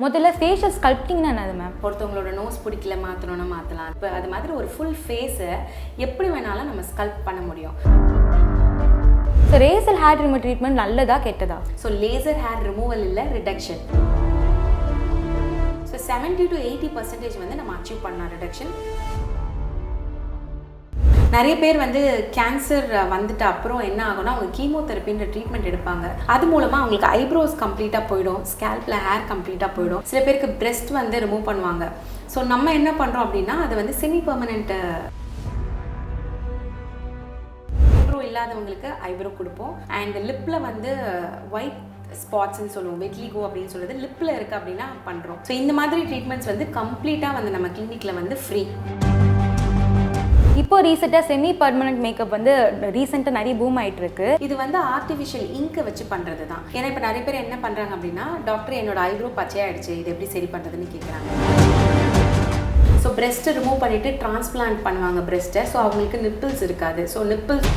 முதல்ல ஃபேஷியல் ஸ்கல்ப்டிங்னா என்னது மேம்? ஒருத்தவங்களோட நோஸ் பிடிக்கல மாற்றணும்னா மாற்றலாம். இப்போ அது மாதிரி ஒரு ஃபுல் ஃபேஸை எப்படி வேணாலும் நம்ம ஸ்கல்ப்ட் பண்ண முடியும். So laser hair removal treatment நல்லதா கெட்டதா? ஸோ லேசர் ஹேர் ரிமூவல் இல்லை, ரிடக்ஷன். ஸோ 70 to 80% வந்து நம்ம அச்சீவ் பண்ணலாம் ரிடக்ஷன். நிறைய பேர் வந்து கேன்சர் வந்துட்டு அப்புறம் என்ன ஆகும்னா அவங்க கீமோதெரப்பின்ற ட்ரீட்மெண்ட் எடுப்பாங்க. அது மூலமாக அவங்களுக்கு ஐப்ரோஸ் கம்ப்ளீட்டாக போயிடும், ஸ்கேல்பில் ஹேர் கம்ப்ளீட்டாக போயிடும். சில பேருக்கு பிரெஸ்ட் வந்து ரிமூவ் பண்ணுவாங்க. ஸோ நம்ம என்ன பண்ணுறோம் அப்படின்னா அது வந்து செமி பெர்மனெண்ட் ஐப்ரோ இல்லாதவங்களுக்கு ஐப்ரோ கொடுப்போம். அண்ட் லிப்பில் வந்து ஒயிட் ஸ்பாட்ஸ்ன்னு சொல்லுவோம், வெட்லிகோ அப்படின்னு சொல்கிறது லிப்பில் இருக்குது அப்படின்னா பண்ணுறோம். ஸோ இந்த மாதிரி ட்ரீட்மெண்ட்ஸ் வந்து கம்ப்ளீட்டாக வந்து நம்ம கிளினிக்கில் வந்து ஃப்ரீ. இப்போ ரீசெண்டாக செமி பர்மனன்ட் மேக்கப் வந்து ரீசெண்டாக நிறைய பூம் ஆகிட்டு இருக்கு. இது வந்து ஆர்டிஃபிஷியல் இங்கை வச்சு பண்ணுறது தான். ஏன்னா இப்போ நிறைய பேர் என்ன பண்ணுறாங்க அப்படின்னா, டாக்டர் என்னோட ஐப்ரோ பச்சையாகிடுச்சு, இது எப்படி சரி பண்ணுறதுன்னு கேட்குறாங்க. ஸோ பிரெஸ்ட்டை ரிமூவ் பண்ணிவிட்டு டிரான்ஸ்பிளான்ட் பண்ணுவாங்க பிரெஸ்ட்டை. ஸோ அவங்களுக்கு நிப்பிள்ஸ் இருக்காது. ஸோ நிப்பிள்ஸ்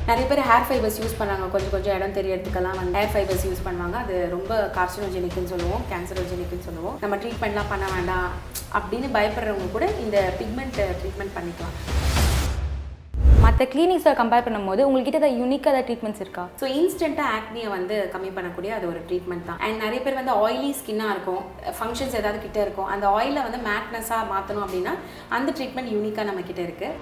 நிறைய பேர் ஹேர் ஃபைபர்ஸ் யூஸ் பண்ணுறாங்க. கொஞ்சம் இடம் தெரியறதுக்கெல்லாம் வந்து ஹேர் ஃபைபர்ஸ் யூஸ் பண்ணுவாங்க. அது ரொம்ப கார்சினோஜெனிக்னு சொல்லுவோம், கேன்சரோஜெனிக்னு சொல்லுவோம். நம்ம ட்ரீட்மெண்ட்லாம் பண்ண வேண்டாம் அப்படின்னு பயப்படுறவங்க கூட இந்த பிக்மெண்ட் ட்ரீட்மெண்ட் பண்ணிக்கலாம். மற்ற கிளினிக்ஸை கம்பேர் பண்ணும்போது உங்கள்கிட்ட ஏதாவது யூனிக்காக ஏதாவது ட்ரீட்மெண்ட்ஸ் இருக்கா? ஸோ இன்ஸ்டண்ட்டாக ஆக்னியை வந்து கம்மி பண்ணக்கூடிய அது ஒரு ட்ரீட்மெண்ட் தான். அண்ட் நிறைய பேர் வந்து ஆயிலி ஸ்கின்னாக இருக்கும், ஃபங்க்ஷன்ஸ் ஏதாவது கிட்டே இருக்கும், அந்த ஆயிலை வந்து மேட்னஸாக மாற்றணும் அப்படின்னா அந்த ட்ரீட்மெண்ட் யூனிக்காக நம்மக்கிட்ட இருக்குது.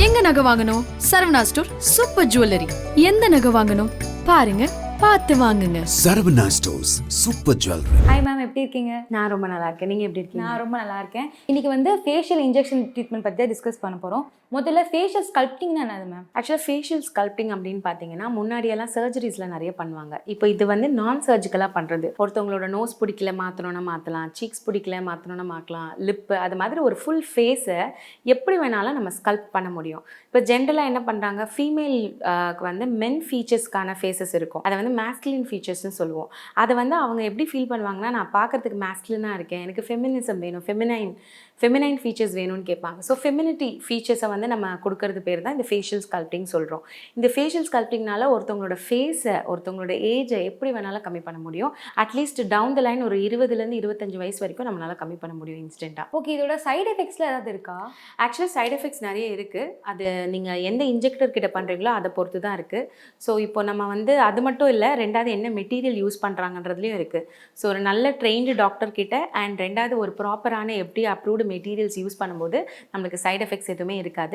எங்க நகை வாங்கணும்? Saravana store super jewellery. எந்த நகை வாங்கணும் பாருங்க, பார்த்து வாங்குங்க. Saravana stores super jewellery. Hi ma'am, எப்படி இருக்கீங்க? நான் ரொம்ப நல்லா இருக்கேன். நீங்கள் எப்படி இருக்கீங்க? நான் ரொம்ப நல்லா இருக்கேன். இன்னைக்கு வந்து ஃபேஷியல் இன்ஜெக்ஷன் ட்ரீட்மெண்ட் பற்றி தான் டிஸ்கஸ் பண்ண போகிறோம். முதல்ல ஃபேஷியல் ஸ்கல்ப்டிங்னா என்னது மேம்? ஆக்சுவலாக ஃபேஷியல் ஸ்கல்ப்டிங் அப்படின்னு பார்த்தீங்கன்னா முன்னாடியெல்லாம் சர்ஜரிஸில் நிறைய பண்ணுவாங்க. இப்போ இது வந்து நான் சர்ஜிக்கலாக பண்ணுறது. ஒருத்தவங்களோட நோஸ் பிடிக்கல மாற்றணும்னா மாற்றலாம், சீக்ஸ் பிடிக்கல மாற்றணும்னா மாற்றலாம், லிப்பு, அது மாதிரி ஒரு ஃபுல் ஃபேஸை எப்படி வேணாலும் நம்ம ஸ்கல்ப்ட் பண்ண முடியும். இப்போ ஜென்ரலாக என்ன பண்ணுறாங்க, ஃபீமேலுக்கு வந்து மென் ஃபீச்சர்ஸ்க்கான ஃபேஸஸ் இருக்கும், அதை வந்து மேஸ்குலின் ஃபீச்சர்ஸ்னு சொல்லுவோம். அதை வந்து அவங்க எப்படி ஃபீல் பண்ணுவாங்கன்னா, நான் பார்க்கறதுக்கு மேஸ்குலினாக இருக்கேன், எனக்கு ஃபெமினிசம் வேணும், ஃபெமினைன் ஃபீச்சர்ஸ் வேணும்னு கேட்பாங்க. ஸோ ஃபெமினிட்டி ஃபீச்சர்ஸை வந்து நம்ம கொடுக்கறது பேர் தான் இந்த ஃபேஷியல் ஸ்கல்ப்டிங் சொல்கிறோம். இந்த ஃபேஷியல் ஸ்கல்ப்டிங்னால ஒருத்தவங்களோட ஃபேஸை, ஒருத்தவங்களோட ஏஜை எப்படி வேணாலும் கம்மி பண்ண முடியும். அட்லீஸ்ட் டவுன் த லைன் ஒரு 20லேருந்து 25 வயசு வரைக்கும் நம்மளால் கம்மி பண்ண முடியும் இன்ஸ்டண்ட்டாக. ஓகே, இதோட சைடு எஃபெக்ட்ஸில் ஏதாவது இருக்கா? ஆக்சுவலாக சைடு எஃபெக்ட்ஸ் நிறைய இருக்குது. அது நீங்கள் எந்த இன்ஜெக்டர் கிட்ட பண்ணுறீங்களோ அதை பொறுத்து தான் இருக்குது. ஸோ இப்போ நம்ம வந்து அது மட்டும் இல்லை, ரெண்டாவது என்ன மெட்டீரியல் யூஸ் பண்ணுறாங்கன்றதுலையும் இருக்குது. ஸோ ஒரு நல்ல ட்ரெயின்டு டாக்டர் கிட்ட அண்ட் ரெண்டாவது ஒரு ப்ராப்பரான எப்படி அப்ரூவ்டு மெட்டீரியல்ஸ் யூஸ் பண்ணும்போது நம்மளுக்கு சைடு எஃபெக்ட்ஸ் எதுவுமே இருக்காது.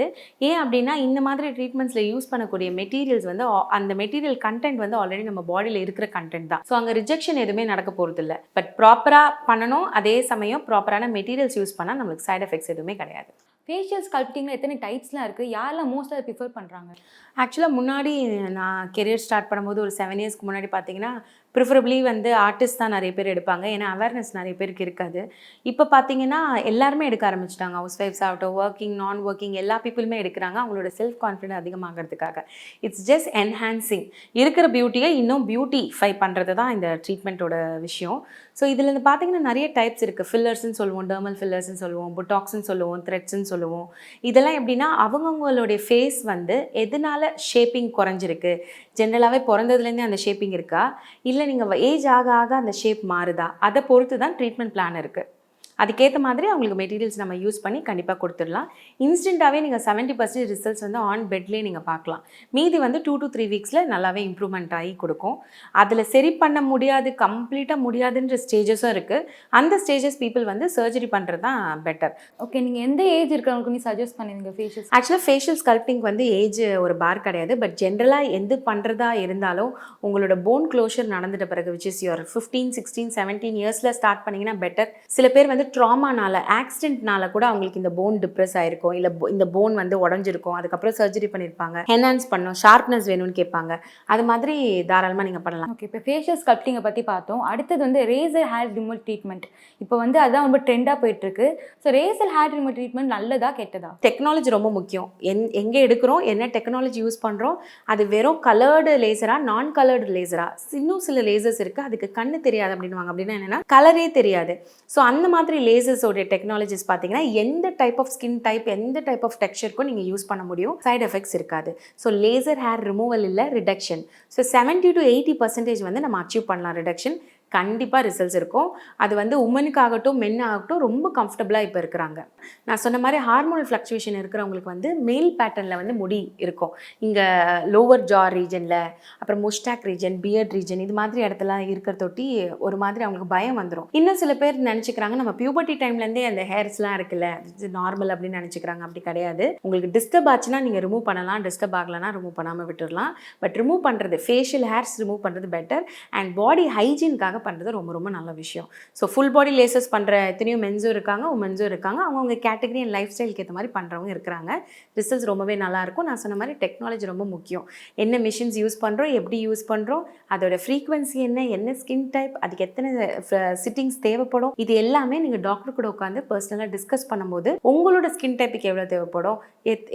ஏன் அப்படின்னா இந்த மாதிரி ட்ரீட்மெண்ட்ஸில் யூஸ் பண்ணக்கூடிய மெட்டீரியல்ஸ் வந்து அந்த மெட்டீரியல் கண்டென்ட் வந்து ஆல்ரெடி நம்ம பாடியில் இருக்கிற கண்டென்ட் தான். ஸோ அங்கே ரிஜெக்ஷன் எதுவுமே நடக்க போகிறது இல்லை. பட் ப்ராப்பராக பண்ணணும், அதே சமயம் ப்ராப்பரான மெட்டீரியல்ஸ் யூஸ் பண்ணால் நம்மளுக்கு சைடு எஃபெக்ட்ஸ் எதுவுமே கிடையாது. ஃபேஷியல் ஸ்கல்ப்டிங்கில் எத்தனை டைப்ஸ்லாம் இருக்குது? யாரெல்லாம் மோஸ்ட்டாக அதை ப்ரிஃபர் பண்ணுறாங்க? ஆக்சுவலாக முன்னாடி நான் கெரியர் ஸ்டார்ட் பண்ணும்போது ஒரு 7 இயர்ஸ்க்கு முன்னாடி பார்த்தீங்கன்னா ப்ரிஃபரபிளி வந்து ஆர்டிஸ்ட் தான் நிறைய பேர் எடுப்பாங்க. ஏன்னா அவேர்னஸ் நிறைய பேருக்கு இருக்காது. இப்போ பார்த்தீங்கன்னா எல்லாருமே எடுக்க ஆரம்பிச்சிட்டாங்க. ஹவுஸ் ஒய்ஃப்ஸ் ஆகட்டும், ஒர்க்கிங், நான் ஒர்க்கிங், எல்லா பீப்புளுமே எடுக்கிறாங்க அவங்களோட செல்ஃப் கான்ஃபிடென்ட் அதிகமாகிறதுக்காக. It's just enhancing. இருக்கிற பியூட்டியை இன்னும் பியூட்டிஃபை பண்ணுறது தான் இந்த ட்ரீட்மெண்ட்டோட விஷயம். ஸோ இதில் இருந்து பார்த்தீங்கன்னா நிறைய டைப்ஸ் இருக்குது. ஃபில்லர்ஸ்ன்னு சொல்லுவோம், டெர்மல் ஃபில்லர்ஸ்ன்னு சொல்லுவோம், புட்டாக்ஸ்ன்னு சொல்லுவோம், த்ரெட்ஸ்ன்னு சொல்லுவோம். இதெல்லாம் எப்படின்னா அவங்கவுங்களுடைய ஃபேஸ் வந்து எதனால ஷேப்பிங் குறைஞ்சிருக்கு, ஜென்ரலாகவே பிறந்ததுலேருந்தே அந்த ஷேப்பிங் இருக்கா, இல்லை நீங்கள் ஏஜ் ஆக ஆக அந்த ஷேப் மாறுதா, அதை பொறுத்து தான் ட்ரீட்மெண்ட் பிளான் இருக்குது. அதுக்கேற்ற மாதிரி அவங்களுக்கு மெட்டீரியல்ஸ் நம்ம யூஸ் பண்ணி கண்டிப்பாக கொடுத்துடலாம். இன்ஸ்டண்ட்டாகவே நீங்கள் 70% ரிசல்ட்ஸ் வந்து ஆன் பெட்லேயே நீங்கள் பார்க்கலாம். மீதி வந்து 2 to 3 வீக்ஸில் நல்லாவே இம்ப்ரூவ்மெண்ட் ஆகி கொடுக்கும். அதில் சரி பண்ண முடியாது, கம்ப்ளீட்டாக முடியாதுன்ற ஸ்டேஜஸும் இருக்குது. அந்த ஸ்டேஜஸ் பீப்புள் வந்து சர்ஜரி பண்ணுறது தான் பெட்டர். ஓகே, நீங்கள் எந்த ஏஜ் இருக்கிறவங்களுக்கு நீ சஜஸ்ட் பண்ணுவீங்க ஃபேஷியல்? ஆக்சுவலாக ஃபேஷியல் ஸ்கல்ப்டிங் வந்து ஏஜ் ஒரு பார் கிடையாது. பட் ஜென்ரலாக எது பண்ணுறதா இருந்தாலும் உங்களோட போன் க்ளோஷர் நடந்துட்ட பிறகு, விச் இஸ் யுவர் 15, 16, 17 இயர்ஸில் ஸ்டார்ட் பண்ணிங்கன்னா பெட்டர். சில பேர் வந்து ட்ராமானால, ஆக்சிடென்ட்னால கூட அவங்களுக்கு இந்த போன் டிப்ரெஸ் ஆயிருக்கும், இல்லை இந்த போன் வந்து உடஞ்சிருக்கும், அதுக்கப்புறம் சர்ஜரி பண்ணியிருப்பாங்க, என்ஹான்ஸ் பண்ணணும், ஷார்ப்னஸ் வேணும்னு கேட்பாங்க. அது மாதிரி தாராளமாக நீங்கள் பண்ணலாம். ஓகே, இப்போ ஃபேஷியல் ஸ்கல்ப்டிங்கை பற்றி பார்த்தோம். அடுத்தது வந்து ரேசர் ஹேர் ரிமூவல் ட்ரீட்மெண்ட். இப்போ வந்து அதுதான் ரொம்ப ட்ரெண்டாக போயிட்டுருக்கு. So laser hair removal treatment நல்லதா கெட்டதா? டெக்னாலஜி ரொம்ப முக்கியம். எங்கே எடுக்கிறோம், என்ன டெக்னாலஜி யூஸ் பண்ணுறோம், அது வெறும் கலர்டு லேசரா, நான் கலர்டு லேசரா, இன்னும் சில லேசர்ஸ் இருக்குது அதுக்கு கண்ணு தெரியாது அப்படின்வாங்க. அப்படின்னா என்னென்னா கலரே தெரியாது. ஸோ அந்த மாதிரி மாதிரி லேசர்ஸோடைய டெக்னாலஜிஸ் பார்த்தீங்கன்னா எந்த டைப் ஆஃப் ஸ்கின் டைப் எந்த டைப் ஆஃப் டெக்ஸ்சருக்கும் நீங்கள் யூஸ் பண்ண முடியும், சைட் எஃபெக்ட்ஸ் இருக்காது. ஸோ லேசர் ஹேர் ரிமூவல் இல்லை, ரிடக்ஷன். ஸோ 70 to 80% வந்து நம்ம அச்சீவ் பண்ணலாம் ரிடக்ஷன். கண்டிப்பாக ரிசல்ட்ஸ் இருக்கும். அது வந்து உமனுக்காகட்டும் மென் ஆகட்டும் ரொம்ப கம்ஃபர்டபுளாக இப்போ இருக்கிறாங்க. நான் சொன்ன மாதிரி ஹார்மோனல் ஃப்ளக்சுவேஷன் இருக்கிறவங்களுக்கு வந்து மேல் பேட்டர்னில் வந்து முடி இருக்கும். இங்கே லோவர் ஜா ரீஜனில், அப்புறம் முஸ்டாக் ரீஜன், பியர்ட் ரீஜன், இது மாதிரி இடத்துல இருக்கிறதொட்டி ஒரு மாதிரி அவங்களுக்கு பயம் வந்துடும். இன்னும் சில பேர் நினச்சிக்கிறாங்க நம்ம பியூபர்ட்டி டைம்லேருந்தே அந்த ஹேர்ஸ்லாம் இருக்குல்ல இது நார்மல் அப்படின்னு நினச்சிக்கிறாங்க. அப்படி கிடையாது. உங்களுக்கு டிஸ்டர்ப் ஆச்சுன்னா நீங்கள் ரிமூவ் பண்ணலாம், டிஸ்டர்ப் ஆகலைன்னா ரிமூவ் பண்ணாமல் விட்டுடலாம். பட் ரிமூவ் பண்ணுறது, ஃபேஷியல் ஹேர்ஸ் ரிமூவ் பண்ணுறது பெட்டர். அண்ட் பாடி ஹைஜீனுக்காக பண்ணுறது ரொம்ப ரொம்ப நல்ல விஷயம். ஸோ ஃபுல் பாடி லேசர்ஸ் பண்ணுற எத்தனையோ மென்ஸும் இருக்காங்க, உமன்ஸும் இருக்காங்க. அவங்கவுங்க கேட்டகரி அண்ட் லைஃப் ஸ்டைலுக்கு ஏற்ற மாதிரி பண்ணுறவங்க இருக்கிறாங்க. ரிசல்ட்ஸ் ரொம்பவே நல்லாயிருக்கும். நான் சொன்ன மாதிரி டெக்னாலஜி ரொம்ப முக்கியம். என்ன மிஷின்ஸ் யூஸ் பண்ணுறோம், எப்படி யூஸ் பண்ணுறோம், அதோட ஃப்ரீக்வன்சி என்ன ஸ்கின் டைப், அதுக்கு எத்தனை சிட்டிங்ஸ் தேவைப்படும், இது எல்லாமே நீங்கள் டாக்டர் கூட உட்காந்து பர்சனலாக டிஸ்கஸ் பண்ணும்போது உங்களோட ஸ்கின் டைப்புக்கு எவ்வளோ தேவைப்படும்,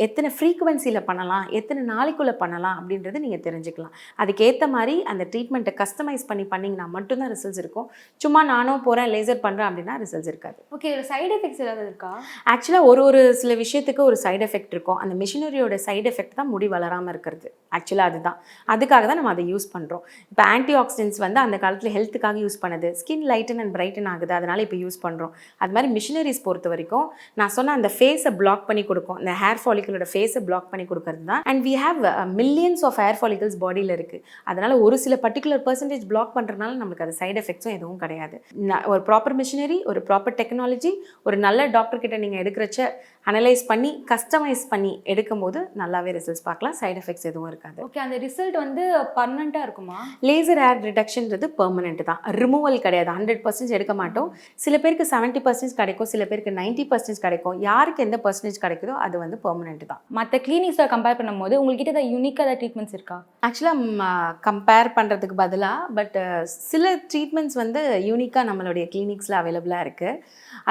எத்தனை ஃப்ரீக்வன்சியில் பண்ணலாம், எத்தனை நாளைக்குள்ளே பண்ணலாம் அப்படின்றது நீங்கள் தெரிஞ்சுக்கலாம். அதுக்கேற்ற மாதிரி அந்த ட்ரீட்மெண்ட்டை கஸ்டமைஸ் பண்ணிங்கன்னா மட்டும்தான் ரிசல்ட்ஸ் இருக்கும். சும்மா நானும் போகிறேன் லேசர் பண்ணுறேன் அப்படின்னா ரிசல்ட்ஸ் இருக்காது. ஓகே, ஒரு சைடு எஃபெக்ட்ஸ் ஏதாவது இருக்கா? ஆக்சுவலாக ஒரு சில விஷயத்துக்கு ஒரு சைடு எஃபெக்ட் இருக்கும். அந்த மிஷினரியோட சைடு எஃபெக்ட் தான் முடி வளராமல் இருக்கிறது. ஆக்சுவலாக அதுதான், அதுக்காக தான் நம்ம அதை யூஸ் பண்ணுறோம். இப்போ ஆன்டி ஆக்சிடென்ட்ஸ் வந்து அந்த காலத்தில் ஹெல்த்துக்காக யூஸ் பண்ணது, ஸ்கின் லைட்டன் அண்ட் பிரைட்டன் ஆகுது, அதனால் இப்போ யூஸ் பண்ணுறோம். அது மாதிரி மிஷினரிஸ் பொறுத்த வரைக்கும் நான் சொன்ன அந்த ஃபேஸை பிளாக் பண்ணி கொடுக்கும், இந்த ஹேர் ஃபாலிக்கலோட ஃபேஸை பிளாக் பண்ணி கொடுக்கறது தான். And we have millions of hair follicles பாடியில் இருக்குது. அதனால் ஒரு சில பர்டிகுலர் பர்சன்டேஜ் பிளாக் பண்ணுறதுனால நம்மளுக்கு அது சைடு எஃபெக்ட்ஸும் எதுவும் கிடையாது. ஒரு ப்ராப்பர் மிஷினரி, ஒரு ப்ராப்பர் டெக்னாலஜி, ஒரு நல்ல டாக்டர் கிட்ட நீங்கள் எடுக்கிறச்ச அனலைஸ் பண்ணி கஸ்டமைஸ் பண்ணி எடுக்கும் போது நல்லாவே ரிசல்ட்ஸ் பார்க்கலாம். சைடு எஃபெக்ட்ஸ் எதுவும் இருக்காது. ஓகே, அந்த ரிசல்ட் வந்து பர்மனெண்ட்டாக இருக்குமா? லேசர் ஹேர் ரிடக்ஷன்றது பெர்மனெண்ட் தான், ரிமூவல் கிடையாது. 100% எடுக்க மாட்டோம். சில பேருக்கு 70% கிடைக்கும், சில பேருக்கு 90% கிடைக்கும். யாருக்கு எந்த பர்சன்டேஜ் கிடைக்குதோ அது வந்து பெர்மனெண்ட் தான். மற்ற கிளினிக்ஸை கம்பேர் பண்ணும்போது உங்கள்கிட்ட ஏதாவது யூனிக்காக ஏதாவது ட்ரீட்மெண்ட்ஸ் இருக்கா? ஆக்சுவலாக கம்பேர் பண்ணுறதுக்கு பதிலாக பட் சில ட்ரீட்மெண்ட்ஸ் வந்து யூனிக்காக நம்மளுடைய கிளினிக்ஸில் அவைலபிளாக இருக்குது.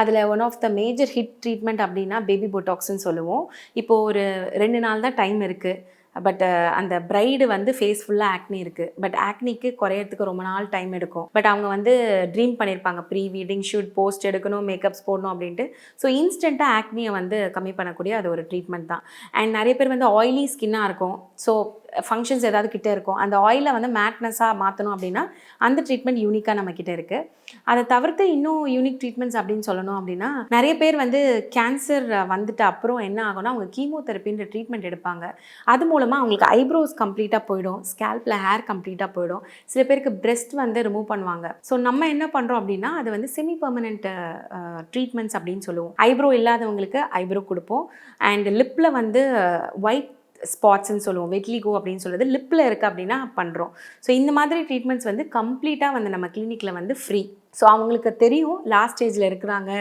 அதில் one of the major hit treatment அப்படின்னா பேபி போட்டாக்ஸ்ன்னு சொல்லுவோம். இப்போது ஒரு 2 நாள் தான் டைம் இருக்குது. பட் அந்த பிரைடு வந்து ஃபேஸ் ஃபுல்லாக ஆக்னி இருக்குது. பட் ஆக்னிக்கு குறையறதுக்கு ரொம்ப நாள் டைம் எடுக்கும். பட் அவங்க வந்து ட்ரீம் பண்ணியிருப்பாங்க ப்ரீ வெட்டிங் ஷூட் போஸ்ட் எடுக்கணும், மேக்கப்ஸ் போடணும் அப்படின்ட்டு. ஸோ இன்ஸ்டண்ட்டாக ஆக்னியை வந்து கம்மி பண்ணக்கூடிய அது ஒரு ட்ரீட்மெண்ட் தான். அண்ட் நிறைய பேர் வந்து ஆயிலி ஸ்கின்னாக இருக்கும். ஸோ ஃபங்க்ஷன்ஸ் ஏதாவது கிட்டே இருக்கும், அந்த ஆயிலை வந்து மேட்னஸாக மாற்றணும் அப்படின்னா அந்த ட்ரீட்மெண்ட் யூனிக்காக நம்மக்கிட்ட இருக்குது. அதை தவிர்த்து இன்னும் யூனிக் ட்ரீட்மெண்ட்ஸ் அப்படின்னு சொல்லணும் அப்படின்னா நிறைய பேர் வந்து கேன்சர் வந்துட்டு அப்புறம் என்ன ஆகும்னா அவங்க கீமோதெரப்பின்ற ட்ரீட்மெண்ட் எடுப்பாங்க. அது மூலமாக அவங்களுக்கு ஐப்ரோஸ் கம்ப்ளீட்டாக போயிடும், ஸ்கேல்பில் ஹேர் கம்ப்ளீட்டாக போயிடும். சில பேருக்கு பிரெஸ்ட் வந்து ரிமூவ் பண்ணுவாங்க. ஸோ நம்ம என்ன பண்ணுறோம் அப்படின்னா அது வந்து செமி பர்மனெண்ட் ட்ரீட்மெண்ட்ஸ் அப்படின்னு சொல்லுவோம். ஐப்ரோ இல்லாதவங்களுக்கு ஐப்ரோ கொடுப்போம். அண்ட் லிப்பில் வந்து ஒயிட் ஸ்பாட்ஸ்ன்னு சொல்லுவோம், வெட்லிகோ அப்படின்னு சொல்கிறது லிப்பில் இருக்குது அப்படின்னா பண்ணுறோம். ஸோ இந்த மாதிரி ட்ரீட்மெண்ட்ஸ் வந்து கம்ப்ளீட்டாக வந்து நம்ம கிளினிக்கில் வந்து ஃப்ரீ. ஸோ அவங்களுக்கு தெரியும் லாஸ்ட் ஸ்டேஜில் இருக்கிறாங்க,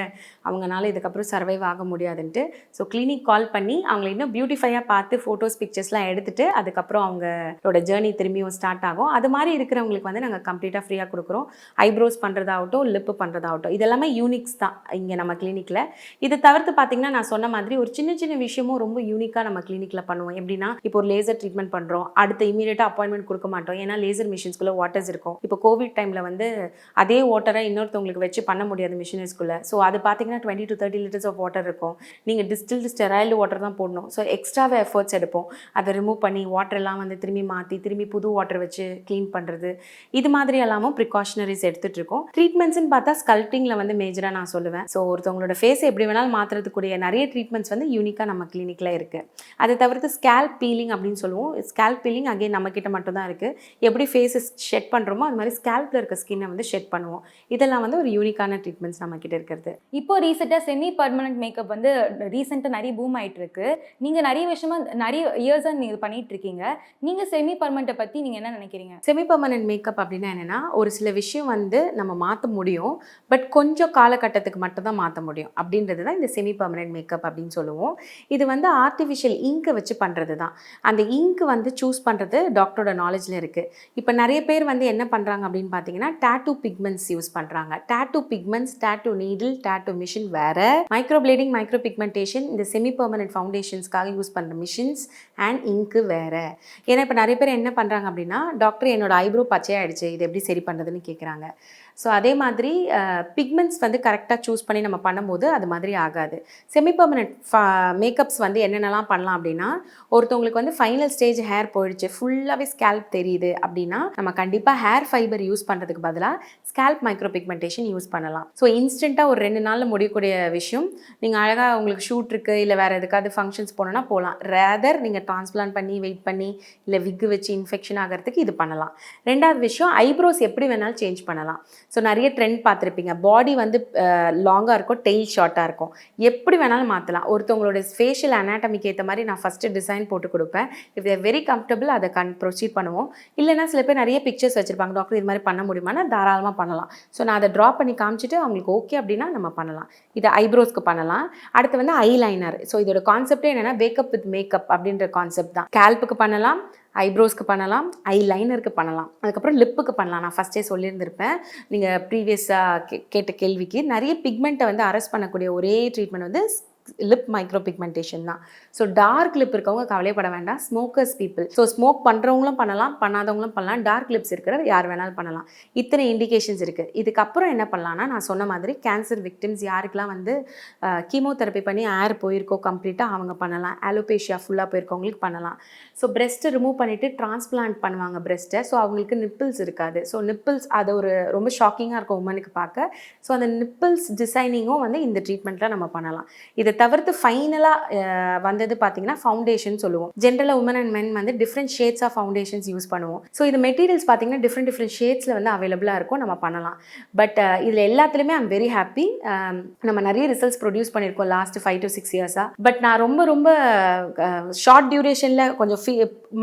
அவங்களால இதுக்கப்புறம் சர்வைவ் ஆக முடியாதுன்ட்டு. ஸோ கிளினிக் கால் பண்ணி அவங்கள இன்னும் பியூட்டிஃபையாக பார்த்து ஃபோட்டோஸ் பிக்சர்ஸ்லாம் எடுத்துகிட்டு அதுக்கப்புறம் அவங்களோட ஜேர்னி திரும்பியும் ஸ்டார்ட் ஆகும். அது மாதிரி இருக்கிறவங்களுக்கு வந்து நாங்கள் கம்ப்ளீட்டாக ஃப்ரீயாக கொடுக்குறோம். ஐப்ரோஸ் பண்ணுறதாகட்டும், லிப்பு பண்ணுறதாகட்டும், இதெல்லாமே யூனிக்ஸ் தான் இங்கே நம்ம கிளினிக்கில். இதை தவிர்த்து பார்த்திங்கன்னா நான் சொன்ன மாதிரி ஒரு சின்ன சின்ன விஷயமும் ரொம்ப யூனிக்காக நம்ம கிளினிக்கில் பண்ணுவோம். எப்படின்னா இப்போ ஒரு லேசர் ட்ரீட்மெண்ட் பண்ணுறோம், அடுத்த இமீடியட்டாக அப்பாயின்மெண்ட் கொடுக்க மாட்டோம். ஏன்னா லேசர் மிஷின்ஸ்குள்ளே வாட்டர்ஸ் இருக்கும். இப்போ கோவிட் டைமில் வந்து அதே வாட்டரை இன்னொருத்தவங்களுக்கு வச்சு பண்ண முடியாது மிஷினரிஸ்குள்ளே. ஸோ அது பார்த்தீங்கன்னா 20 to 30 liters ஆஃப் வாட்டர் இருக்கும். நீங்கள் டிஸ்டில்டு ஸ்டெரைல்டு வாட்டர் தான் போடணும். ஸோ எக்ஸ்ட்ராவே எஃபர்ட்ஸ் எடுப்போம். அதை ரிமூவ் பண்ணி வாட்டரெல்லாம் வந்து திரும்பி மாற்றி திரும்பி புது வாட்டர் வச்சு க்ளீன் பண்ணுறது, இது மாதிரி எல்லாமும் ப்ரிகாஷனரிஸ் எடுத்துகிட்டு இருக்கோம். ட்ரீட்மெண்ட்ஸ்ன்னு பார்த்தா ஸ்கல்ப்டிங்கில் வந்து மேஜராக நான் சொல்லுவேன். ஸோ ஒருத்தவங்களோட ஃபேஸை எப்படி வேணாலும் மாற்றுறதுக்குரிய நிறைய ட்ரீட்மெண்ட்ஸ் வந்து யூனிக்காக நம்ம கிளினிக்கில் இருக்குது. அதை தவிர்த்து ஸ்கேல்ப் பீலிங் அப்படின்னு சொல்லுவோம். ஸ்கேல்ப் பீலிங் அகைன் நம்மக்கிட்ட மட்டும் தான் இருக்குது. எப்படி ஃபேஸை ஷெட் பண்ணுறோமோ அது மாதிரி ஸ்கேல்பில் இருக்க ஸ்கின்னை வந்து ஷெட் பண்ணுவோம். இதெல்லாம் வந்து ஒரு யூனிக்கான ட்ரீட்மெண்ட்ஸ் நம்ம கிட்ட இருக்கிறது. இப்போ ரீசெண்டாக செமி பர்மனன்ட் மேக்கப் வந்து ரீசெண்டாக நிறைய பூம் ஆகிட்டு இருக்கு. நீங்கள் நிறைய விஷயமாக நிறைய இயர்ஸாக நீங்கள் பண்ணிட்டு இருக்கீங்க. நீங்கள் செமி பர்மனண்ட்டை பற்றி நீங்கள் என்ன நினைக்கிறீங்க? செமி பர்மனன்ட் மேக்கப் அப்படின்னா என்னென்னா ஒரு சில விஷயம் வந்து நம்ம மாற்ற முடியும், பட் கொஞ்சம் காலகட்டத்துக்கு மட்டும் தான் மாற்ற முடியும் அப்படின்றது தான் இந்த செமி பர்மனன்ட் மேக்கப் அப்படின்னு சொல்லுவோம். இது வந்து ஆர்டிஃபிஷியல் இங்கை வச்சு பண்ணுறது தான். அந்த இங்க் வந்து சூஸ் பண்ணுறது டாக்டரோட நாலேஜில் இருக்குது. இப்போ நிறைய பேர் வந்து என்ன பண்ணுறாங்க அப்படின்னு பார்த்தீங்கன்னா டாட்டூ பிக்மெண்ட்ஸ் யூஸ் பண்ணுறாங்க. Tattoo pigments, tattoo needle, tattoo machine வேற, மைக்ரோ பிளேடிங், மைக்ரோ பிக்மெண்டேஷன், இந்த செமி பர்மனன்ட் ஃபவுண்டேஷன்ஸ்க்காக யூஸ் பண்ணுற மிஷின்ஸ் அண்ட் இங்கு வேற. ஏன்னா இப்போ நிறைய பேர் என்ன பண்ணுறாங்க அப்படின்னா டாக்டர் என்னோட ஐப்ரோ பச்சையாகிடுச்சு, இது எப்படி சரி பண்ணுறதுன்னு கேட்குறாங்க. ஸோ அதே மாதிரி பிக்மெண்ட்ஸ் வந்து கரெக்டாக சூஸ் பண்ணி நம்ம பண்ணும்போது அது மாதிரி ஆகாது. செமி பர்மனெண்ட் மேக்கப்ஸ் வந்து என்னென்னலாம் பண்ணலாம் அப்படின்னா, ஒருத்தவங்களுக்கு வந்து ஃபைனல் ஸ்டேஜ் ஹேர் போயிடுச்சு, ஃபுல்லாகவே ஸ்கேல்ப் தெரியுது அப்படின்னா நம்ம கண்டிப்பாக ஹேர் ஃபைபர் யூஸ் பண்ணுறதுக்கு பதிலாக ஸ்கேல்ப் மைக்ரோ பிக்மெண்டேஷன் யூஸ் பண்ணலாம். ஸோ இன்ஸ்டண்ட்டாக ஒரு 2 நாளில் முடியக்கூடிய விஷயம். நீங்கள் அழகாக உங்களுக்கு ஷூட் இருக்குது இல்லை வேறு எதுக்காவது ஃபங்க்ஷன்ஸ் போனோன்னா போகலாம். ரேதர் நீங்கள் டிரான்ஸ்பிளான்ட் பண்ணி வெயிட் பண்ணி இல்லை விக்கு வச்சு இன்ஃபெக்ஷன் ஆகிறதுக்கு இது பண்ணலாம். ரெண்டாவது விஷயம், ஐப்ரோஸ் எப்படி வேணாலும் சேஞ்ச் பண்ணலாம். ஸோ நிறைய ட்ரெண்ட் பார்த்துருப்பீங்க, பாடி வந்து லாங்காக இருக்கும், டெய்ல் ஷார்ட்டாக இருக்கும், எப்படி வேணாலும் மாற்றலாம். ஒருத்தவங்களோட ஃபேஷியல் அனாட்டமிக்கு ஏற்ற மாதிரி நான் ஃபஸ்ட்டு டிசைன் போட்டு கொடுப்பேன். இஃப் தேர் வெரி கம்ஃபர்டபுள் அதை ப்ரொசீட் பண்ணுவோம். இல்லைனா சில பேர் நிறைய பிக்சர்ஸ் வச்சுருப்பாங்க, டாக்டர் இது மாதிரி பண்ண முடியுமானா தாராளமாக பண்ணலாம். ஸோ நான் அதை ட்ரா பண்ணி காமிச்சிட்டு அவங்களுக்கு ஓகே அப்படின்னா நம்ம பண்ணலாம். இதை ஐப்ரோஸ்க்கு பண்ணலாம். அடுத்து வந்து ஐலைனர். ஸோ இதோட கான்செப்டே என்னென்னா வேக்கப் வித் மேக்கப் அப்படின்ற கான்செப்ட் தான். ஸ்கேல்ப்புக்கு பண்ணலாம், ஐப்ரோஸ்க்கு பண்ணலாம், ஐலைனருக்கு பண்ணலாம், அதுக்கப்புறம் லிப்புக்கு பண்ணலாம். நான் ஃபஸ்ட்டே சொல்லியிருந்திருப்பேன், நீங்கள் ப்ரீவியஸாக கேட்ட கேள்விக்கு. நிறைய பிக்மெண்ட்டை வந்து அரெஸ்ட் பண்ணக்கூடிய ஒரே ட்ரீட்மெண்ட் வந்து லிப் மைக்ரோ பிக்மெண்டேஷன் தான். ஸோ டார்க் லிப் இருக்கவங்க கவலைப்பட வேண்டாம், ஸ்மோக்கர்ஸ் பீப்புள். ஸோ ஸ்மோக் பண்ணுறவங்களும் பண்ணலாம், பண்ணாதவங்களும் பண்ணலாம், டார்க் லிப்ஸ் இருக்கிற யார் வேணாலும் பண்ணலாம். இத்தனை இண்டிகேஷன்ஸ் இருக்குது. இதுக்கப்புறம் என்ன பண்ணலான்னா, நான் சொன்ன மாதிரி கேன்சர் விக்டிம்ஸ் யாருக்கெல்லாம் வந்து கீமோதெரப்பி பண்ணி ஏர் போயிருக்கோ கம்ப்ளீட்டாக அவங்க பண்ணலாம். ஆலோபேஷியா ஃபுல்லாக போயிருக்கவங்களுக்கு பண்ணலாம். ஸோ பிரெஸ்ட்டை ரிமூவ் பண்ணிவிட்டு டிரான்ஸ்பிளான்ட் பண்ணுவாங்க பிரெஸ்ட்டை. ஸோ அவங்களுக்கு நிப்பிள்ஸ் இருக்காது. ஸோ நிப்பிள்ஸ் அது ஒரு ரொம்ப ஷாக்கிங்காக இருக்கும் உமனுக்கு பார்க்க. ஸோ அந்த நிப்பிள்ஸ் டிசைனிங்கும் வந்து இந்த ட்ரீட்மெண்ட்டில் நம்ம பண்ணலாம். இதை தவிர்த்து ஃபைனலாக வந்தது பார்த்தீங்கன்னா ஃபவுண்டேஷன் சொல்லுவோம். ஜென்ரலாக உமன் அண்ட் மென் வந்து different shades of foundations use பண்ணுவோம். ஸோ இது மெட்டீரியல்ஸ் பார்த்தீங்கன்னா டிஃப்ரெண்ட் ஷேட்ஸில் வந்து அவைலபிளாக இருக்கும், நம்ம பண்ணலாம். பட் இதில் எல்லாத்துலேயுமே ஐம் வெரி ஹாப்பி. நம்ம நிறைய ரிசல்ட்ஸ் ப்ரொடியூஸ் பண்ணியிருக்கோம் லாஸ்ட் 5 to 6 இயர்ஸாக. பட் நான் ரொம்ப ஷார்ட் டியூரேஷனில் கொஞ்சம்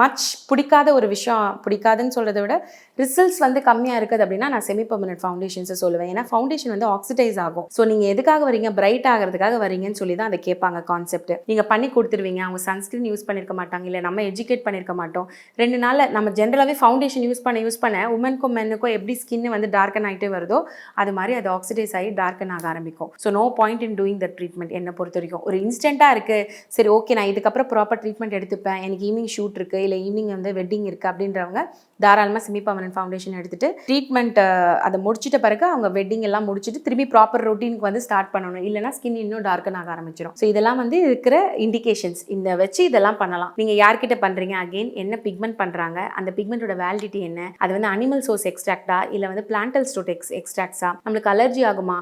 மச் பிடிக்காத ஒரு விஷயம், பிடிக்காதுன்னு சொல்கிறத விட ரிசல்ட்ஸ் வந்து கம்மியாக இருக்குது அப்படின்னா நான் செமி பர்மனெண்ட் ஃபவுண்டேஷன்ஸை சொல்லுவேன். ஏன்னா ஃபவுண்டேஷன் வந்து ஆக்சிடைஸ் ஆகும். ஸோ நீங்கள் எதுக்காக வரீங்க, பிரைட் ஆகிறதுக்காக வரீங்கன்னு சொல்லி தான் அதை கேட்பாங்க கான்செப்ட். நீங்கள் பண்ணி கொடுத்துருவீங்க, அவங்க சன்ஸ்கிரீன் யூஸ் பண்ணியிருக்க மாட்டாங்க, இல்லை நம்ம எஜுகேட் பண்ணியிருக்க மாட்டோம். 2 நாளில் நம்ம ஜென்ரலாகவே ஃபவுண்டேஷன் யூஸ் பண்ண உமனுக்கும் மென்னுக்கும் எப்படி ஸ்கின் வந்து டார்க்கன் ஆகிட்டே வருதோ அது மாதிரி அது ஆக்சிடைஸ் ஆகி டார்க்கன் ஆக ஆரம்பிக்கும். So no point in doing the treatment. என்னை பொறுத்த வரைக்கும் ஒரு இன்ஸ்டண்ட்டாக இருக்குது, சரி ஓகே நான் இதுக்கப்புறம் ப்ராப்பர் ட்ரீட்மெண்ட் எடுத்துப்பேன், எனக்கு ஈவினிங் ஷூட் இருக்குது இல்லை ஈவினிங் வந்து வெட்டிங் இருக்குது அப்படின்றவங்க தாராளமாக செமி பர்மனெண்ட் ஃபவுண்டேஷன் எடுத்துகிட்டு ட்ரீட்மெண்ட் அதை முடிச்சிட்ட பிறகு அவங்க வெட்டிங் எல்லாம் முடிச்சுட்டு திரும்பி ப்ராப்பர் ரொட்டீனுக்கு வந்து ஸ்டார்ட் பண்ணணும். இல்லைனா ஸ்கின் இன்னும் டார்க்கன் ஆக ஆரம்பிச்சிடும். ஸோ இதெல்லாம் வந்து இருக்கிற இண்டிகேஷன்ஸ். இந்த வச்சு இதெல்லாம் பண்ணலாம். நீங்கள் யார்கிட்ட பண்ணுறீங்க, அகெயின் என்ன பிக்மெண்ட் பண்ணுறாங்க, அந்த பிக்மெண்ட்டோட வேலிடிட்டி என்ன, அது வந்து அனிமல் சோர்ஸ் எக்ஸ்ட்ராக்டா இல்லை வந்து பிளான்டல் ஸ்டோட் எக்ஸ்ட்ராக்ட்ஸா, நம்மளுக்கு அலர்ஜி ஆகுமா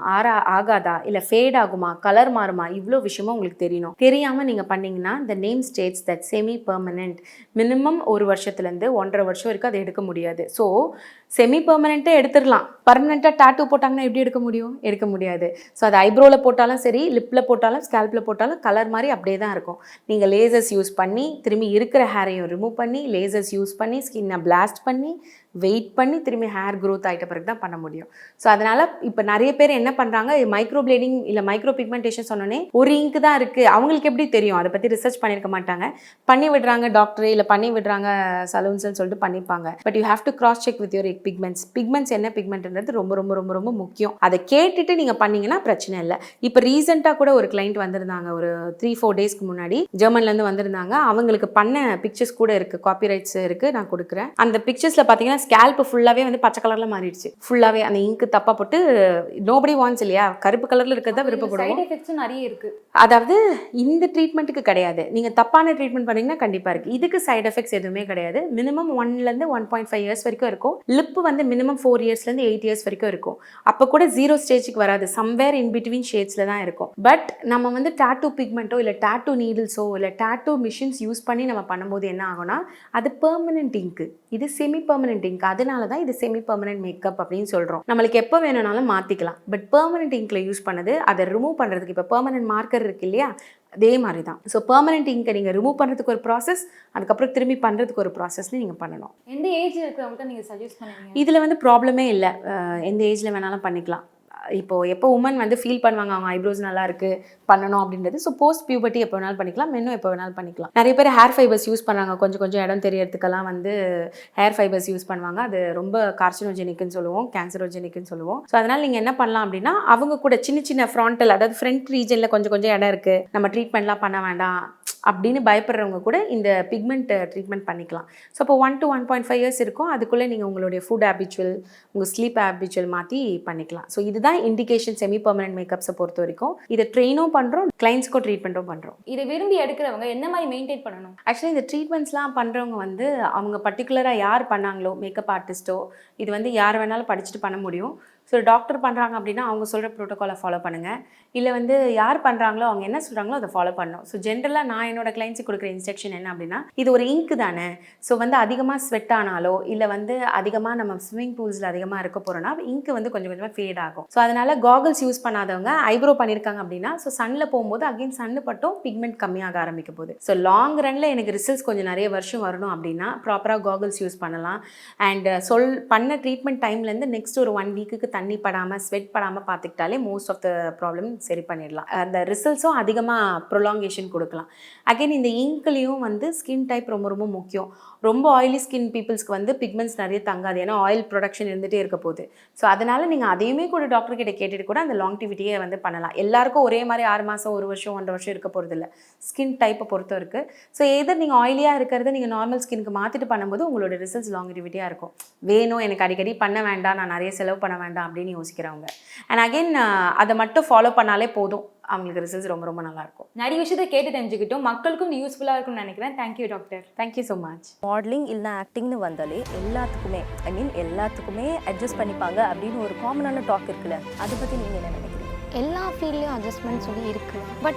ஆகாதா இல்லை ஃபேட் ஆகுமா, கலர் மாறுமா, இவ்வளோ விஷயமும் உங்களுக்கு தெரியணும். தெரியாமல் நீங்கள் பண்ணீங்கன்னா the name states that semi permanent minimum 1 வருஷத்துலேருந்து 1.5 வருஷம் வரைக்கும் அதை எடுக்க முடியாது. ஸோ செமி பர்மனெண்ட்டே எடுத்துடலாம். பர்மனெண்ட்டாக டாட்டூ போட்டாங்கன்னா எப்படி எடுக்க முடியும், எடுக்க முடியாது. ஸோ அது ஐப்ரோவில் போட்டாலும் சரி, லிப்பில் போட்டாலும் ஸ்கேல்பில் போட்டாலும் கலர் மாதிரி அப்படியே தான் இருக்கும். நீங்கள் லேசர்ஸ் யூஸ் பண்ணி திரும்பி இருக்கிற ஹேரையும் ரிமூவ் பண்ணி, லேசர்ஸ் யூஸ் பண்ணி ஸ்கின்னை பிளாஸ்ட் பண்ணி வெயிட் பண்ணி திரும்பி ஹேர் க்ரோத் ஆகிட்ட பிறகு தான் பண்ண முடியும். ஸோ அதனால் இப்போ நிறைய பேர் என்ன பண்ணுறாங்க, மைக்ரோ பிளேடிங் இல்லை மைக்ரோ பிக்மெண்டேஷன் சொன்னோன்னே ஒரு இங்கு தான் இருக்குது, அவங்களுக்கு எப்படி தெரியும், அதை பற்றி ரிசர்ச் பண்ணியிருக்க மாட்டாங்க, பண்ணி விடுறாங்க டாக்டர் இல்லை பண்ணி விடுறாங்க சலூன்ஸ்ன்னு சொல்லிட்டு பண்ணிப்பாங்க. But you have to cross check with your pigments என்ன பிக்மெண்ட்ன்றது ரொம்ப ரொம்ப ரொம்ப ரொம்ப முக்கியம். அதை கேட்டுட்டு நீங்கள் பண்ணீங்கன்னா பிரச்சனை இல்லை. இப்போ ரீசெண்டாக கூட ஒரு கிளைண்ட் வந்திருந்தாங்க, ஒரு 3-4 டேஸ்க்கு முன்னாடி ஜெர்மன்லேருந்து வந்திருந்தாங்க. அவங்களுக்கு பண்ண பிக்சர்ஸ் கூட இருக்குது, காப்பிரைட்ஸ் இருக்குது, நான் கொடுக்குறேன். அந்த பிக்சர்ஸில் பார்த்தீங்கன்னா ஸ்கேல்ப் ஃபுல்லாகவே வந்து பச்சை கலரில் மாறிடுச்சு. ஃபுல்லாகவே அந்த இங்கு தப்பாக போட்டு நோபடி வாண்ட்ஸ் இல்லையா, கருப்பு கலரில் இருக்கிறதா விருப்பப்படுவோம். சைடு எஃபெக்ட்ஸும் நிறைய இருக்குது. அதாவது இந்த ட்ரீட்மெண்ட்டுக்கு கிடையாது, நீங்கள் தப்பான ட்ரீட்மெண்ட் பண்ணீங்கன்னா கண்டிப்பாக இருக்குது. இதுக்கு சைடு எஃபெக்ட்ஸ் எதுவுமே கிடையாது. மினிமம் 1 to 1.5 இயர்ஸ் வரைக்கும் இருக்கும். லிப்பு வந்து மினிமம் 4 இயர்ஸ்லேருந்து 8 இயர்ஸ் வரைக்கும் இருக்கும். அப்போ கூட 0 ஸ்டேஜுக்கு வராது, சம்வேர் இன் பிட்வீன் ஷேட்ஸில் தான் இருக்கும். பட் நம்ம வந்து டாட்டூ பிக்மெண்ட்டோ இல்லை டாட்டூ நீடில்ஸோ இல்லை டாட்டூ மிஷின்ஸ் யூஸ் பண்ணி நம்ம பண்ணும்போது என்ன ஆகும்னா அது பெர்மனெண்ட் இங்கு, இது செமி பெர்மனெண்ட் இங்க். அதனால தான் இது செமி பெர்மனெண்ட் மேக்கப் அப்படின்னு சொல்கிறோம். நம்மளுக்கு எப்போ வேணும்னாலும் மாற்றிக்கலாம். பட் பெர்மனெண்ட் இங்கில் யூஸ் பண்ணது அதை ரிமூவ் பண்ணுறதுக்கு இப்போ பெர்மனெண்ட் மார்க்கர் இருக்கு இல்லையா, அதே மாதிரி தான். ஸோ பெர்மனெண்ட் இங்கை நீங்கள் ரிமூவ் பண்ணுறதுக்கு ஒரு ப்ராசஸ், அதுக்கப்புறம் திரும்பி பண்ணுறதுக்கு ஒரு ப்ராசஸ்ன்னு நீங்கள் பண்ணணும். எந்த ஏஜ் இருக்கிறவங்க நீங்கள் சஜஸ்ட் பண்ணுவீங்க? இதில் வந்து ப்ராப்ளமே இல்லை, எந்த ஏஜில் வேணாலும் பண்ணிக்கலாம். இப்போது எப்போ உமன் வந்து ஃபீல் பண்ணுவாங்க அவங்க ஐப்ரோஸ் நல்லா இருக்குது பண்ணணும் அப்படின்றது, ஸோ போஸ்ட் பியூபர்ட்டி எப்போ வேணாலும் பண்ணிக்கலாம், மென்னும் எப்போ வேணாலும் பண்ணிக்கலாம். நிறைய பேர் ஹேர் ஃபைபர்ஸ் யூஸ் பண்ணுறாங்க, கொஞ்சம் இடம் தெரியறதுக்கெல்லாம் வந்து ஹேர் ஃபைபர்ஸ் யூஸ் பண்ணுவாங்க. அது ரொம்ப கார்சினோஜெனிக்னு சொல்லுவோம், கேன்சரோஜெனிக்னு சொல்லுவோம். ஸோ அதனால் நீங்கள் என்ன பண்ணலாம் அப்படின்னா அவங்க கூட சின்ன ஃப்ராண்டல், அதாவது ஃப்ரண்ட் ரீஜனில் கொஞ்சம் இடம் இருக்குது, நம்ம ட்ரீட்மெண்ட்லாம் பண்ண வேண்டாம், அப்படின்னு பயப்படுறவங்க கூட இந்த பிக்மெண்ட் ட்ரீட்மெண்ட் பண்ணிக்கலாம். ஸோ அப்போ 1 to 1.5 இயர்ஸ் இருக்கும். அதுக்குள்ளே நீங்கள் உங்களுடைய ஃபுட் ஹேபிச்சுவல், உங்கள் ஸ்லீப் ஹேபிச்சுவல் மாற்றி பண்ணிக்கலாம். ஸோ இதுதான் இண்டிகேஷன் செமி பர்மனன்ட் மேக்கப்ஸை பொறுத்த வரைக்கும். இதை ட்ரெயினும் பண்ணுறோம், கிளைண்ட்ஸ்க்கும் ட்ரீட்மெண்ட்டும் பண்ணுறோம். இதை விரும்பி எடுக்கிறவங்க என்ன மாதிரி மெயின்டைன் பண்ணணும்? ஆக்சுவலி இந்த ட்ரீட்மெண்ட்ஸ்லாம் பண்ணுறவங்க வந்து அவங்க பர்டிகுலராக யார் பண்ணாங்களோ, மேக்கப் ஆர்டிஸ்ட்டோ, இது வந்து யார் வேணாலும் படிச்சுட்டு பண்ண முடியும். ஸோ டாக்டர் பண்ணுறாங்க அப்படின்னா அவங்க சொல்கிற ப்ரோட்டோக்காலை ஃபாலோ பண்ணுங்கள். இல்லை வந்து யார் பண்ணுறாங்களோ அவங்க என்ன சொல்கிறாங்களோ அதை ஃபாலோ பண்ணணும். ஸோ ஜென்ரலாக நான் என்னோட கிளைண்ட்ஸுக்கு கொடுக்குற இன்ஸ்ட்ரக்ஷன் என்ன அப்படின்னா, இது ஒரு இங்க் தானே, ஸோ வந்து அதிகமாக ஸ்வெட் ஆனாலோ இல்லை வந்து அதிகமாக நம்ம ஸ்விம்மிங் பூல்ஸில் அதிகமாக இருக்க போகிறோன்னா இங்க் வந்து கொஞ்சம் கொஞ்சமாக ஃபேட் ஆகும். ஸோ அதனால் காகல்ஸ் யூஸ் பண்ணாதவங்க ஐப்ரோ பண்ணியிருக்காங்க அப்படின்னா, ஸோ சன்னில் போகும்போது அகைன் சன்னு பட்டும் பிக்மெண்ட் கம்மியாக ஆரம்பிக்க போகுது. ஸோ லாங் ரனில் எனக்கு ரிசல்ட்ஸ் கொஞ்சம் நிறைய வருஷம் வரணும் அப்படின்னா ப்ராப்பராக காகல்ஸ் யூஸ் பண்ணலாம். அண்ட் பண்ண ட்ரீட்மெண்ட் டைம்லேருந்து நெக்ஸ்ட் ஒரு 1 வீக்குக்கு தண்ணி படாமல் ஸ்வெட் படாமல் பார்த்துக்கிட்டாலே மோஸ்ட் ஆஃப் த ப்ராப்ளம் சரி பண்ணிடலாம். அந்த ரிசல்ட்ஸும் அதிகமாக ப்ரொலாங்கேஷன் கொடுக்கலாம். அகைன் இந்த இங்க்லேயும் வந்து ஸ்கின் டைப் ரொம்ப ரொம்ப முக்கியம். ரொம்ப ஆயிலி ஸ்கின் பீப்புள்ஸ்க்கு வந்து பிக்மெண்ட்ஸ் நிறைய தங்காது, ஏன்னா ஆயில் ப்ரொடக்ஷன் இருந்துகிட்டே இருக்க போகுது. ஸோ அதனால் நீங்கள் அதையுமே கூட டாக்டர் கிட்ட கேட்டுட்டு கூட அந்த லாங்டிவிட்டியை வந்து பண்ணலாம். எல்லாருக்கும் ஒரே மாதிரி 6 மாதம் 1 வருஷம் 1.5 வருஷம் இருக்க போகிறது இல்லை, ஸ்கின் டைப்பை பொறுத்த இருக்குது. ஸோ எதர் நீங்கள் ஆயிலியாக இருக்கிறத நீங்கள் நார்மல் ஸ்கின்க்கு மாற்றிட்டு பண்ணும்போது உங்களோட ரிசல்ட்ஸ் லாங்கிவிட்டியாக இருக்கும். வேணும் எனக்கு அடிக்கடி பண்ண வேண்டாம், நான் நிறைய செலவு பண்ண வேண்டாம் அப்படின்னு யோசிக்கிறவங்க அண்ட் அகைன் அதை மட்டும் ஃபாலோ பண்ணாலே போதும், அவங்களுக்கு ரிசல்ட்ஸ் ரொம்ப ரொம்ப நல்லாயிருக்கும். நிறைய விஷயத்தை கேட்டு தெரிஞ்சுக்கிட்டோம், மக்களுக்கும் இது யூஸ்ஃபுல்லாக இருக்கும்னு நினைக்கிறேன். Thank you doctor. Thank you so much. Modelling இல்லைனா ஆக்டிங்னு வந்தாலே எல்லாத்துக்குமே எல்லாத்துக்குமே அட்ஜஸ்ட் பண்ணிப்பாங்க அப்படின்னு ஒரு காமனான டாக் இருக்குல்ல, அதை பற்றி நீங்கள் என்ன நினைக்கிறீங்க? எல்லா ஃபீல்ட்லேயும் அட்ஜஸ்ட்மெண்ட் சொல்லி இருக்குது. பட்